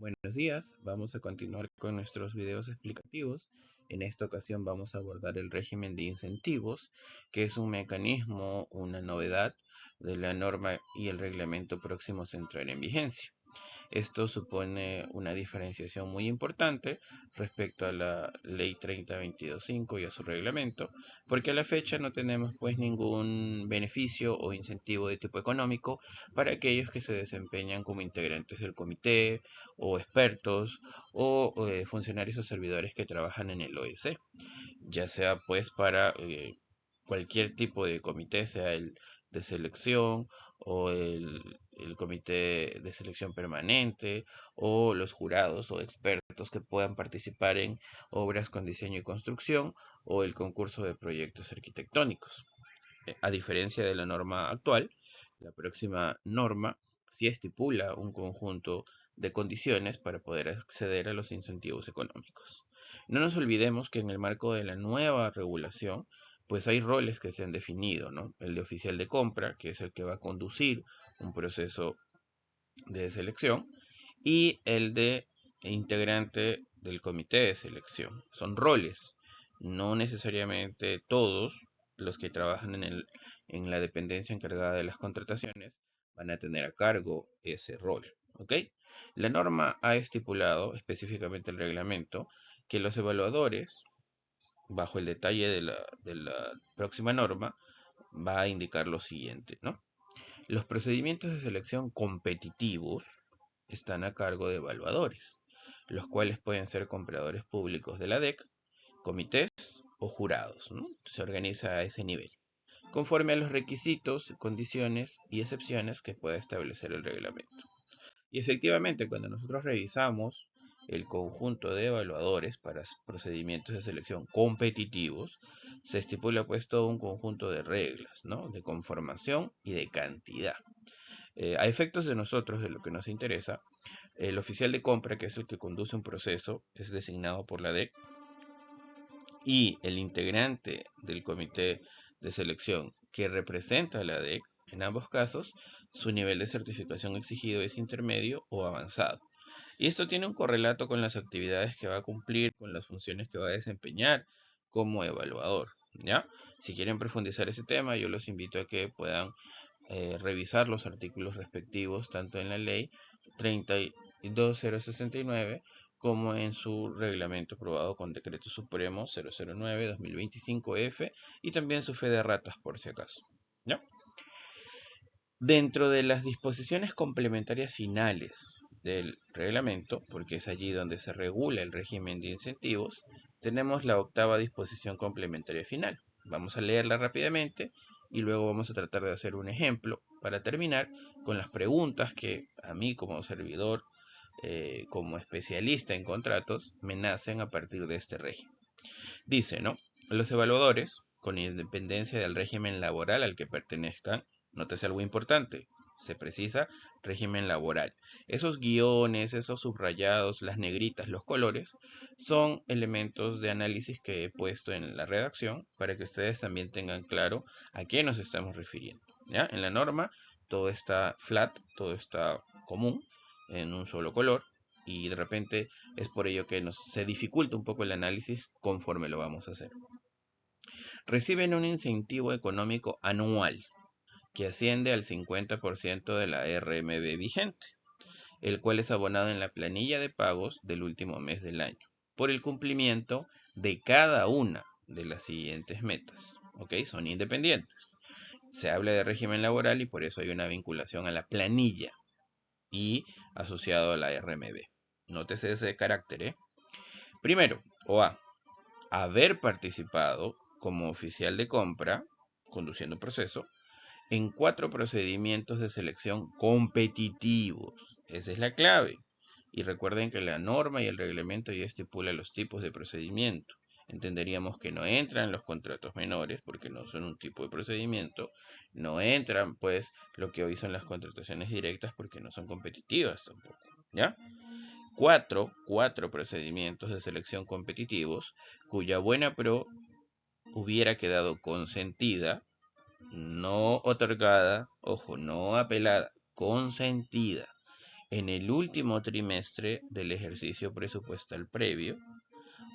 Buenos días, vamos a continuar con nuestros videos explicativos. En esta ocasión vamos a abordar el régimen de incentivos, que es un mecanismo, una novedad de la norma y el reglamento próximos a entrar en vigencia. Esto supone una diferenciación muy importante respecto a la Ley 3022.5 y a su reglamento, porque a la fecha no tenemos pues ningún beneficio o incentivo de tipo económico para aquellos que se desempeñan como integrantes del comité o expertos o funcionarios o servidores que trabajan en el OEC, ya sea pues para cualquier tipo de comité, sea el de selección o el comité de selección permanente o los jurados o expertos que puedan participar en obras con diseño y construcción o el concurso de proyectos arquitectónicos. A diferencia de la norma actual, la próxima norma sí estipula un conjunto de condiciones para poder acceder a los incentivos económicos. No nos olvidemos que en el marco de la nueva regulación, pues hay roles que se han definido, ¿no? El de oficial de compra, que es el que va a conducir un proceso de selección, y el de integrante del comité de selección. Son roles, no necesariamente todos los que trabajan en la dependencia encargada de las contrataciones van a tener a cargo ese rol. ¿Ok? La norma ha estipulado, específicamente el reglamento, que los evaluadores, bajo el detalle de la próxima norma, va a indicar lo siguiente, ¿no? Los procedimientos de selección competitivos están a cargo de evaluadores, los cuales pueden ser compradores públicos de la DEC, comités o jurados, ¿no? Se organiza a ese nivel, conforme a los requisitos, condiciones y excepciones que pueda establecer el reglamento. Y efectivamente, cuando nosotros revisamos el conjunto de evaluadores para procedimientos de selección competitivos, se estipula pues todo un conjunto de reglas, ¿no? De conformación y de cantidad. A efectos de nosotros, de lo que nos interesa, el oficial de compra, que es el que conduce un proceso, es designado por la DEC, y el integrante del comité de selección que representa a la DEC, en ambos casos, su nivel de certificación exigido es intermedio o avanzado. Y esto tiene un correlato con las actividades que va a cumplir, con las funciones que va a desempeñar como evaluador, ¿ya? Si quieren profundizar ese tema, yo los invito a que puedan revisar los artículos respectivos tanto en la ley 32069 como en su reglamento aprobado con decreto supremo 009-2025F y también su fe de ratas por si acaso. ¿Ya? Dentro de las disposiciones complementarias finales del reglamento, porque es allí donde se regula el régimen de incentivos, tenemos la octava disposición complementaria final. Vamos a leerla rápidamente y luego vamos a tratar de hacer un ejemplo para terminar con las preguntas que a mí como servidor, como especialista en contratos, me nacen a partir de este régimen. Dice, ¿no? Los evaluadores, con independencia del régimen laboral al que pertenezcan, nótese algo importante, se precisa régimen laboral. Esos guiones, esos subrayados, las negritas, los colores, son elementos de análisis que he puesto en la redacción para que ustedes también tengan claro a qué nos estamos refiriendo. ¿Ya? En la norma todo está flat, todo está común, en un solo color, y de repente es por ello que se dificulta un poco el análisis conforme lo vamos a hacer. Reciben un incentivo económico anual que asciende al 50% de la RMB vigente, el cual es abonado en la planilla de pagos del último mes del año, por el cumplimiento de cada una de las siguientes metas. ¿Ok? Son independientes. Se habla de régimen laboral y por eso hay una vinculación a la planilla y asociado a la RMB. Nótese ese carácter, ¿eh? Primero, o A, haber participado como oficial de compra, conduciendo proceso, en 4 procedimientos de selección competitivos. Esa es la clave. Y recuerden que la norma y el reglamento ya estipula los tipos de procedimiento. Entenderíamos que no entran los contratos menores porque no son un tipo de procedimiento. No entran, pues, lo que hoy son las contrataciones directas porque no son competitivas tampoco. ¿Ya? Cuatro procedimientos de selección competitivos cuya buena pro hubiera quedado consentida, no otorgada, ojo, no apelada, consentida en el último trimestre del ejercicio presupuestal previo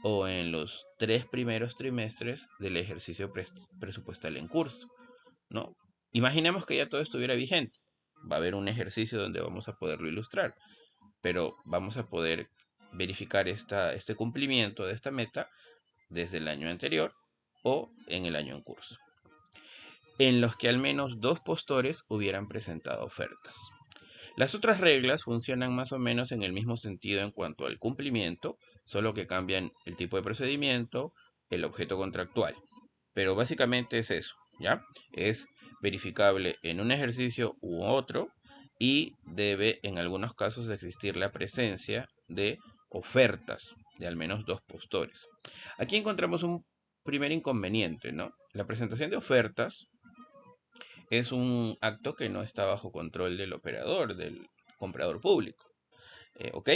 o en los 3 primeros trimestres del ejercicio presupuestal en curso, ¿no? Imaginemos que ya todo estuviera vigente. Va a haber un ejercicio donde vamos a poderlo ilustrar, pero vamos a poder verificar este cumplimiento de esta meta desde el año anterior o en el año en curso, en los que al menos 2 postores hubieran presentado ofertas. Las otras reglas funcionan más o menos en el mismo sentido en cuanto al cumplimiento, solo que cambian el tipo de procedimiento, el objeto contractual. Pero básicamente es eso, ¿ya? Es verificable en un ejercicio u otro y debe en algunos casos existir la presencia de ofertas de al menos 2 postores. Aquí encontramos un primer inconveniente, ¿no? La presentación de ofertas es un acto que no está bajo control del operador, del comprador público. ¿Ok?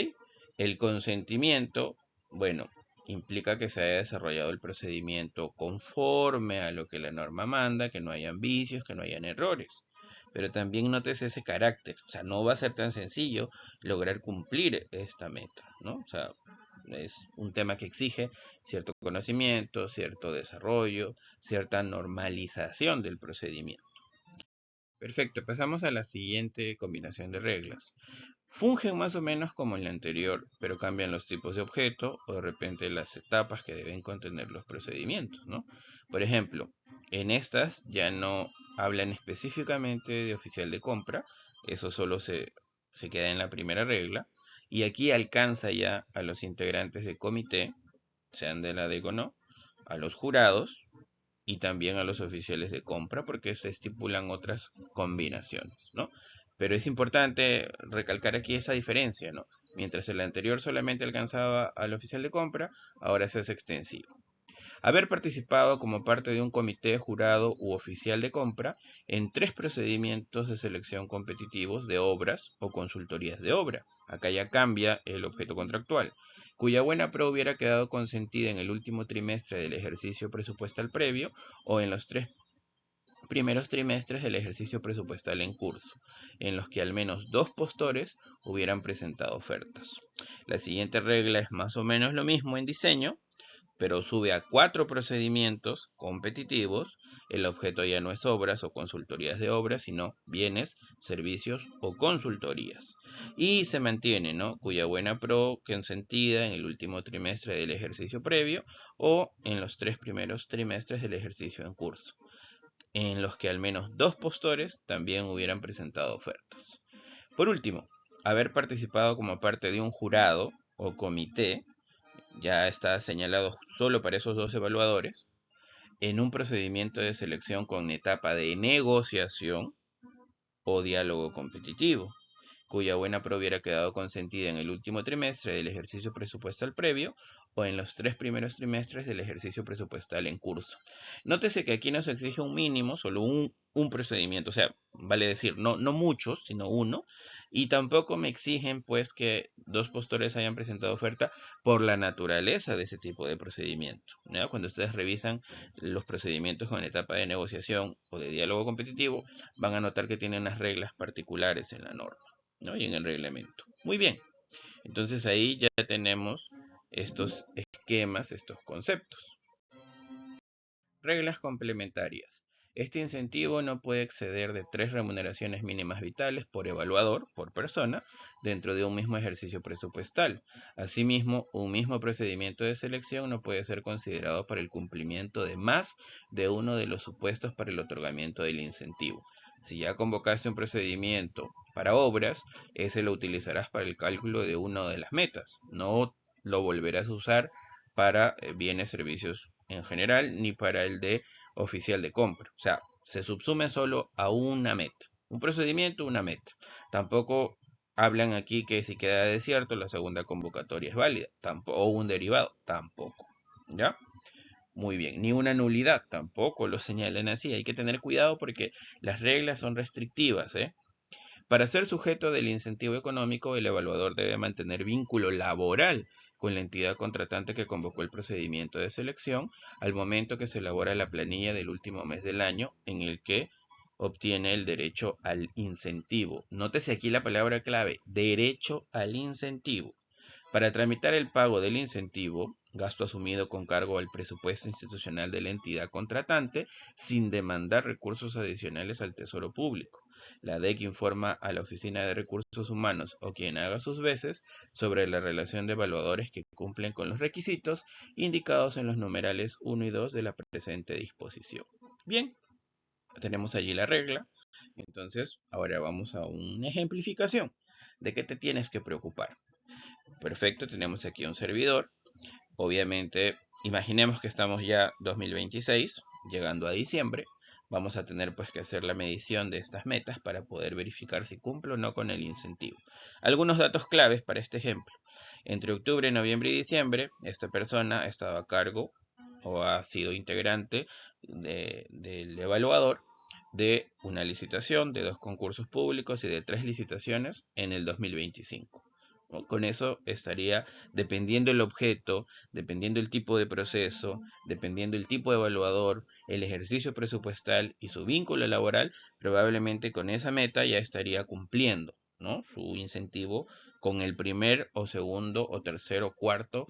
El consentimiento, bueno, implica que se haya desarrollado el procedimiento conforme a lo que la norma manda, que no hayan vicios, que no hayan errores. Pero también notes ese carácter, o sea, no va a ser tan sencillo lograr cumplir esta meta, ¿no? O sea, es un tema que exige cierto conocimiento, cierto desarrollo, cierta normalización del procedimiento. Perfecto, pasamos a la siguiente combinación de reglas. Fungen más o menos como en la anterior, pero cambian los tipos de objeto o de repente las etapas que deben contener los procedimientos, ¿no? Por ejemplo, en estas ya no hablan específicamente de oficial de compra, eso solo se queda en la primera regla, y aquí alcanza ya a los integrantes de comité, sean de la DEC o no, a los jurados, y también a los oficiales de compra porque se estipulan otras combinaciones, ¿no? Pero es importante recalcar aquí esa diferencia, ¿no? Mientras el anterior solamente alcanzaba al oficial de compra, ahora se hace extensivo. Haber participado como parte de un comité jurado u oficial de compra en 3 procedimientos de selección competitivos de obras o consultorías de obra. Acá ya cambia el objeto contractual, cuya buena pro hubiera quedado consentida en el último trimestre del ejercicio presupuestal previo o en los 3 primeros trimestres del ejercicio presupuestal en curso, en los que al menos 2 postores hubieran presentado ofertas. La siguiente regla es más o menos lo mismo en diseño, pero sube a 4 procedimientos competitivos. El objeto ya no es obras o consultorías de obras, sino bienes, servicios o consultorías. Y se mantiene, ¿no? Cuya buena pro consentida en el último trimestre del ejercicio previo o en los 3 primeros trimestres del ejercicio en curso, en los que al menos 2 postores también hubieran presentado ofertas. Por último, haber participado como parte de un jurado o comité, ya está señalado solo para esos 2 evaluadores, en un procedimiento de selección con etapa de negociación o diálogo competitivo, cuya buena pro hubiera quedado consentida en el último trimestre del ejercicio presupuestal previo o en los 3 primeros trimestres del ejercicio presupuestal en curso. Nótese que aquí no se exige un mínimo, solo un procedimiento, o sea, vale decir, no muchos, sino uno, y tampoco me exigen pues que 2 postores hayan presentado oferta por la naturaleza de ese tipo de procedimiento, ¿no? Cuando ustedes revisan los procedimientos con etapa de negociación o de diálogo competitivo, van a notar que tienen unas reglas particulares en la norma, ¿no? Y en el reglamento. Muy bien, entonces ahí ya tenemos estos esquemas, estos conceptos. Reglas complementarias. Este incentivo no puede exceder de 3 remuneraciones mínimas vitales por evaluador, por persona, dentro de un mismo ejercicio presupuestal. Asimismo, un mismo procedimiento de selección no puede ser considerado para el cumplimiento de más de uno de los supuestos para el otorgamiento del incentivo. Si ya convocaste un procedimiento para obras, ese lo utilizarás para el cálculo de una de las metas. No lo volverás a usar para bienes, servicios en general, ni para el de oficial de compra. O sea, se subsume solo a una meta. Un procedimiento, una meta. Tampoco hablan aquí que si queda desierto, la segunda convocatoria es válida. O un derivado, tampoco. ¿Ya? Muy bien, ni una nulidad, tampoco lo señalan así. Hay que tener cuidado porque las reglas son restrictivas, ¿eh? Para ser sujeto del incentivo económico, el evaluador debe mantener vínculo laboral con la entidad contratante que convocó el procedimiento de selección al momento que se elabora la planilla del último mes del año en el que obtiene el derecho al incentivo. Nótese aquí la palabra clave, derecho al incentivo. Para tramitar el pago del incentivo, gasto asumido con cargo al presupuesto institucional de la entidad contratante, sin demandar recursos adicionales al Tesoro Público. La DEC informa a la Oficina de Recursos Humanos o quien haga sus veces sobre la relación de evaluadores que cumplen con los requisitos indicados en los numerales 1 y 2 de la presente disposición. Bien, tenemos allí la regla. Entonces, ahora vamos a una ejemplificación. ¿De qué te tienes que preocupar? Perfecto, tenemos aquí un servidor. Obviamente, imaginemos que estamos ya 2026, llegando a diciembre. Vamos a tener pues que hacer la medición de estas metas para poder verificar si cumple o no con el incentivo. Algunos datos claves para este ejemplo. Entre octubre, noviembre y diciembre, esta persona ha estado a cargo o ha sido integrante del evaluador de una licitación, de 2 concursos públicos y de 3 licitaciones en el 2025. Con eso estaría, dependiendo el objeto, dependiendo el tipo de proceso, dependiendo el tipo de evaluador, el ejercicio presupuestal y su vínculo laboral, probablemente con esa meta ya estaría cumpliendo, ¿no?, su incentivo con el primer o segundo o tercero o cuarto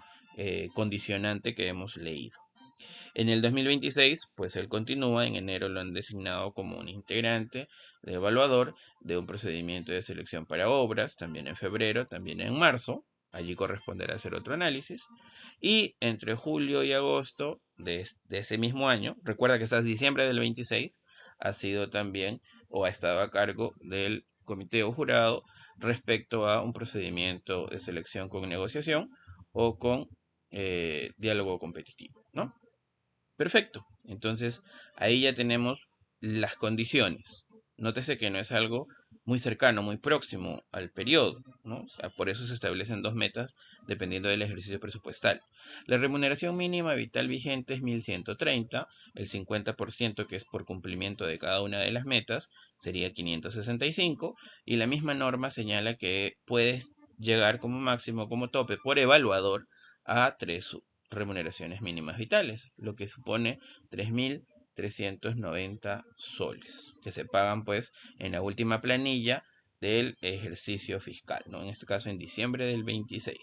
condicionante que hemos leído. En el 2026, pues él continúa, en enero lo han designado como un integrante de evaluador de un procedimiento de selección para obras, también en febrero, también en marzo, allí corresponderá hacer otro análisis, y entre julio y agosto de ese mismo año, recuerda que estás diciembre del 26, ha sido también o ha estado a cargo del comité o jurado respecto a un procedimiento de selección con negociación o con diálogo competitivo, ¿no? Perfecto. Entonces, ahí ya tenemos las condiciones. Nótese que no es algo muy cercano, muy próximo al periodo, ¿no? O sea, por eso se establecen 2 metas dependiendo del ejercicio presupuestal. La remuneración mínima vital vigente es 1.130, el 50% que es por cumplimiento de cada una de las metas sería 565, y la misma norma señala que puedes llegar como máximo, como tope por evaluador, a 3 remuneraciones mínimas vitales, lo que supone 3.390 soles, que se pagan pues en la última planilla del ejercicio fiscal, ¿no? En este caso en diciembre del 26.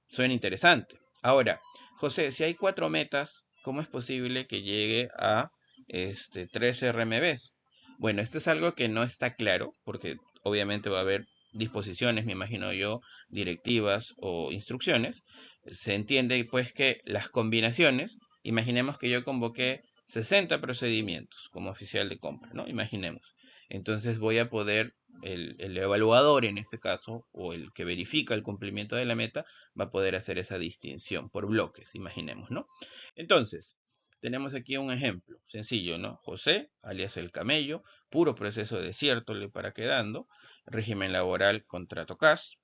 Suena interesante. Ahora, José, si hay 4 metas, ¿cómo es posible que llegue a 3 RMBs? Bueno, esto es algo que no está claro, porque obviamente va a haber disposiciones, me imagino yo, directivas o instrucciones. Se entiende pues que las combinaciones, imaginemos que yo convoqué 60 procedimientos como oficial de compra, ¿no? Imaginemos. Entonces voy a poder, el evaluador en este caso, o el que verifica el cumplimiento de la meta, va a poder hacer esa distinción por bloques, imaginemos, ¿no? Entonces, tenemos aquí un ejemplo sencillo, ¿no? José, alias el camello, puro proceso desierto le para quedando, régimen laboral, contrato CAS,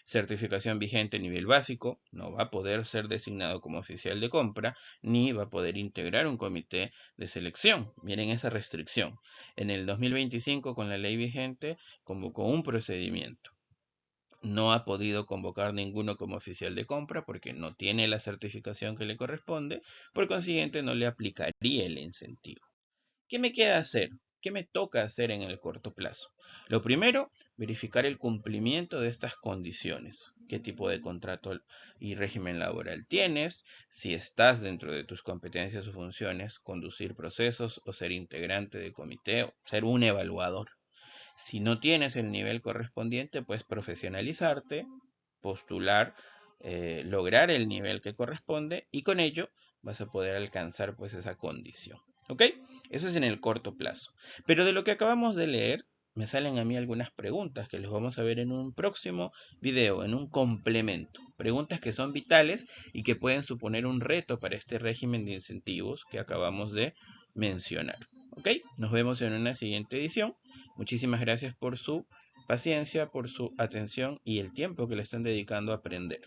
certificación vigente nivel básico, no va a poder ser designado como oficial de compra, ni va a poder integrar un comité de selección. Miren esa restricción. En el 2025, con la ley vigente, convocó un procedimiento. No ha podido convocar ninguno como oficial de compra porque no tiene la certificación que le corresponde, por consiguiente no le aplicaría el incentivo. ¿Qué me queda hacer? ¿Qué me toca hacer en el corto plazo? Lo primero, verificar el cumplimiento de estas condiciones. ¿Qué tipo de contrato y régimen laboral tienes? Si estás dentro de tus competencias o funciones, conducir procesos o ser integrante de comité o ser un evaluador. Si no tienes el nivel correspondiente, pues profesionalizarte, postular, lograr el nivel que corresponde y con ello vas a poder alcanzar pues esa condición. ¿Ok? Eso es en el corto plazo. Pero de lo que acabamos de leer, me salen a mí algunas preguntas que les vamos a ver en un próximo video, en un complemento. Preguntas que son vitales y que pueden suponer un reto para este régimen de incentivos que acabamos de mencionar. ¿Ok? Nos vemos en una siguiente edición. Muchísimas gracias por su paciencia, por su atención y el tiempo que le están dedicando a aprender.